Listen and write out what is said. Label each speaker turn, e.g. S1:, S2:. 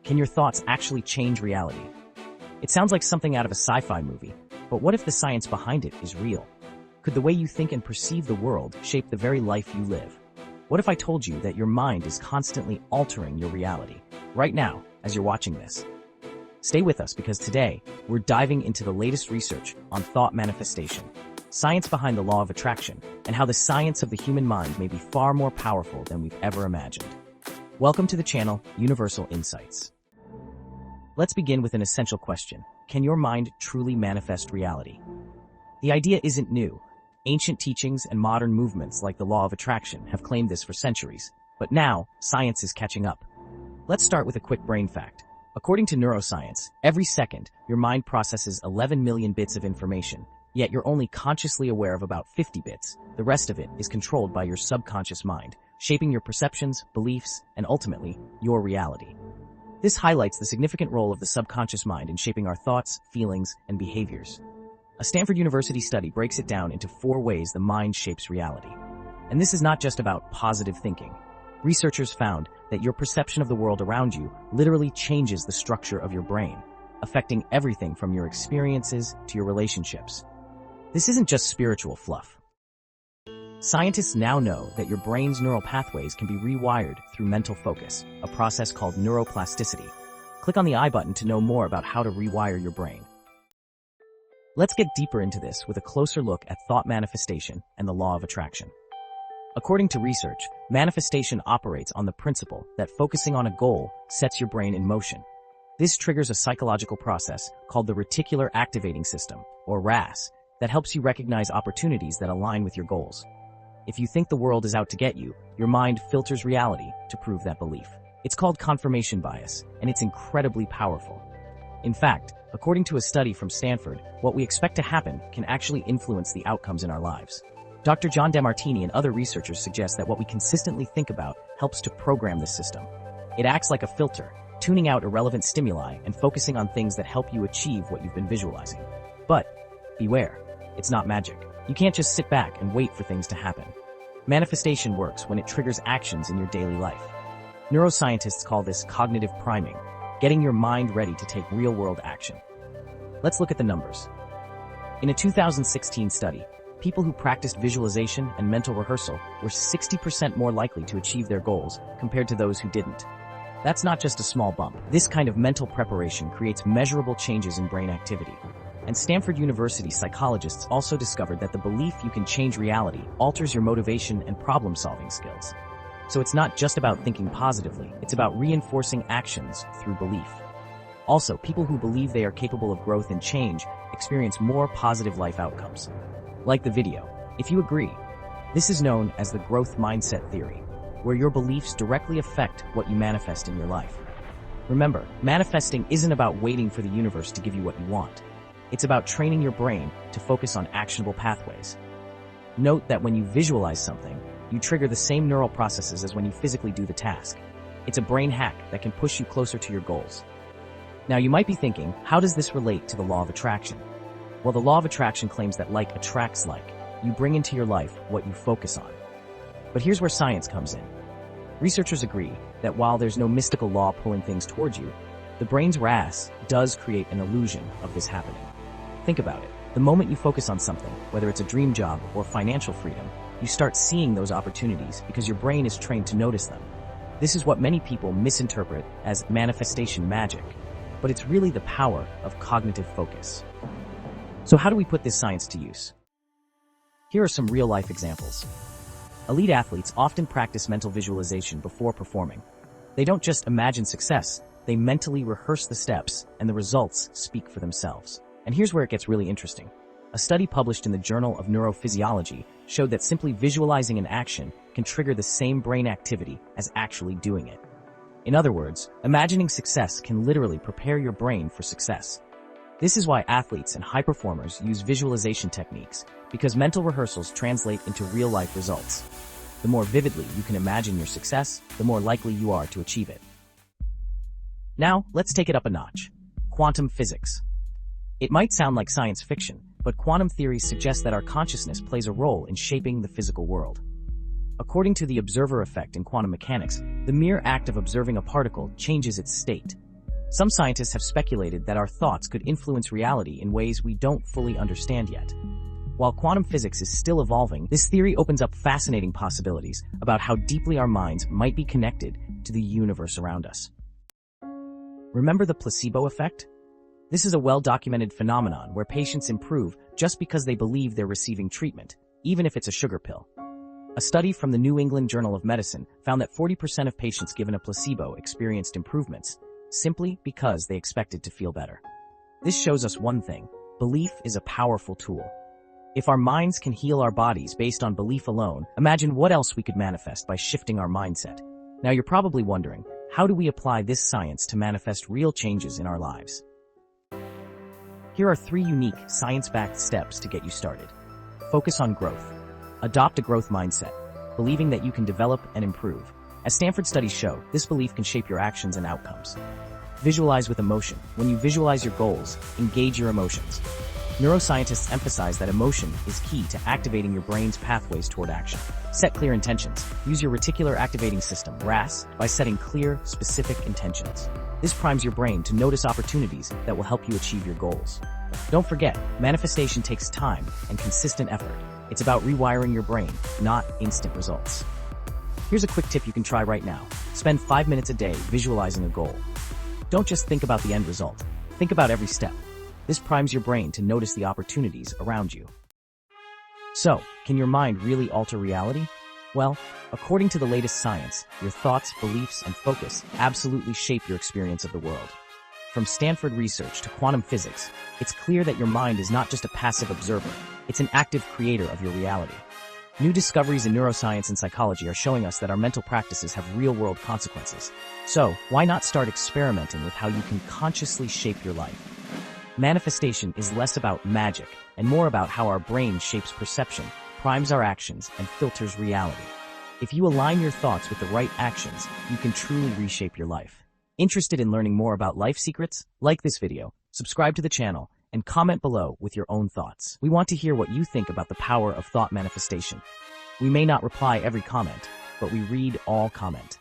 S1: Can your thoughts actually change reality? It sounds like something out of a sci-fi movie, but what if the science behind it is real? Could the way you think and perceive the world shape the very life you live? What if I told you that your mind is constantly altering your reality, right now, as you're watching this? Stay with us because today, we're diving into the latest research on thought manifestation, science behind the law of attraction, and how the science of the human mind may be far more powerful than we've ever imagined. Welcome to the channel, Universal Insights. Let's begin with an essential question. Can your mind truly manifest reality? The idea isn't new. Ancient teachings and modern movements like the law of attraction have claimed this for centuries, but now, science is catching up. Let's start with a quick brain fact. According to neuroscience, every second, your mind processes 11 million bits of information, yet you're only consciously aware of about 50 bits. The rest of it is controlled by your subconscious mind, shaping your perceptions, beliefs, and ultimately, your reality. This highlights the significant role of the subconscious mind in shaping our thoughts, feelings, and behaviors. A Stanford University study breaks it down into 4 ways the mind shapes reality. And this is not just about positive thinking. Researchers found that your perception of the world around you literally changes the structure of your brain, affecting everything from your experiences to your relationships. This isn't just spiritual fluff. Scientists now know that your brain's neural pathways can be rewired through mental focus, a process called neuroplasticity. Click on the I button to know more about how to rewire your brain. Let's get deeper into this with a closer look at thought manifestation and the law of attraction. According to research, manifestation operates on the principle that focusing on a goal sets your brain in motion. This triggers a psychological process called the Reticular Activating System, or RAS, that helps you recognize opportunities that align with your goals. If you think the world is out to get you, your mind filters reality to prove that belief. It's called confirmation bias, and it's incredibly powerful. In fact, according to a study from Stanford, what we expect to happen can actually influence the outcomes in our lives. Dr. John DeMartini and other researchers suggest that what we consistently think about helps to program this system. It acts like a filter, tuning out irrelevant stimuli and focusing on things that help you achieve what you've been visualizing. But beware, it's not magic. You can't just sit back and wait for things to happen. Manifestation works when it triggers actions in your daily life. Neuroscientists call this cognitive priming, getting your mind ready to take real-world action. Let's look at the numbers. In a 2016 study, people who practiced visualization and mental rehearsal were 60% more likely to achieve their goals compared to those who didn't. That's not just a small bump. This kind of mental preparation creates measurable changes in brain activity. And Stanford University psychologists also discovered that the belief you can change reality alters your motivation and problem-solving skills. So it's not just about thinking positively, it's about reinforcing actions through belief. Also, people who believe they are capable of growth and change experience more positive life outcomes. Like the video, if you agree, this is known as the growth mindset theory, where your beliefs directly affect what you manifest in your life. Remember, manifesting isn't about waiting for the universe to give you what you want. It's about training your brain to focus on actionable pathways. Note that when you visualize something, you trigger the same neural processes as when you physically do the task. It's a brain hack that can push you closer to your goals. Now you might be thinking, how does this relate to the law of attraction? Well, the law of attraction claims that like attracts like. You bring into your life what you focus on. But here's where science comes in. Researchers agree that while there's no mystical law pulling things towards you, the brain's RAS does create an illusion of this happening. Think about it. The moment you focus on something, whether it's a dream job or financial freedom, you start seeing those opportunities because your brain is trained to notice them. This is what many people misinterpret as manifestation magic, but it's really the power of cognitive focus. So how do we put this science to use? Here are some real-life examples. Elite athletes often practice mental visualization before performing. They don't just imagine success, they mentally rehearse the steps, and the results speak for themselves. And here's where it gets really interesting. A study published in the Journal of Neurophysiology showed that simply visualizing an action can trigger the same brain activity as actually doing it. In other words, imagining success can literally prepare your brain for success. This is why athletes and high performers use visualization techniques, because mental rehearsals translate into real-life results. The more vividly you can imagine your success, the more likely you are to achieve it. Now, let's take it up a notch. Quantum physics. It might sound like science fiction, but quantum theory suggests that our consciousness plays a role in shaping the physical world. According to the observer effect in quantum mechanics, the mere act of observing a particle changes its state. Some scientists have speculated that our thoughts could influence reality in ways we don't fully understand yet. While quantum physics is still evolving, this theory opens up fascinating possibilities about how deeply our minds might be connected to the universe around us. Remember the placebo effect? This is a well-documented phenomenon where patients improve just because they believe they're receiving treatment, even if it's a sugar pill. A study from the New England Journal of Medicine found that 40% of patients given a placebo experienced improvements simply because they expected to feel better. This shows us one thing: belief is a powerful tool. If our minds can heal our bodies based on belief alone, imagine what else we could manifest by shifting our mindset. Now you're probably wondering, how do we apply this science to manifest real changes in our lives? Here are 3 unique, science-backed steps to get you started. Focus on growth. Adopt a growth mindset, believing that you can develop and improve. As Stanford studies show, this belief can shape your actions and outcomes. Visualize with emotion. When you visualize your goals, engage your emotions. Neuroscientists emphasize that emotion is key to activating your brain's pathways toward action. Set clear intentions. Use your Reticular Activating System, RAS, by setting clear, specific intentions. This primes your brain to notice opportunities that will help you achieve your goals. Don't forget, manifestation takes time and consistent effort. It's about rewiring your brain, not instant results. Here's a quick tip you can try right now. Spend 5 minutes a day visualizing a goal. Don't just think about the end result. Think about every step. This primes your brain to notice the opportunities around you. So, can your mind really alter reality? Well, according to the latest science, your thoughts, beliefs, and focus absolutely shape your experience of the world. From Stanford research to quantum physics, it's clear that your mind is not just a passive observer, it's an active creator of your reality. New discoveries in neuroscience and psychology are showing us that our mental practices have real-world consequences. So, why not start experimenting with how you can consciously shape your life? Manifestation is less about magic and more about how our brain shapes perception, primes our actions, and filters reality. If you align your thoughts with the right actions, you can truly reshape your life. Interested in learning more about life secrets? Like this video, subscribe to the channel, and comment below with your own thoughts. We want to hear what you think about the power of thought manifestation. We may not reply every comment, but we read all comment.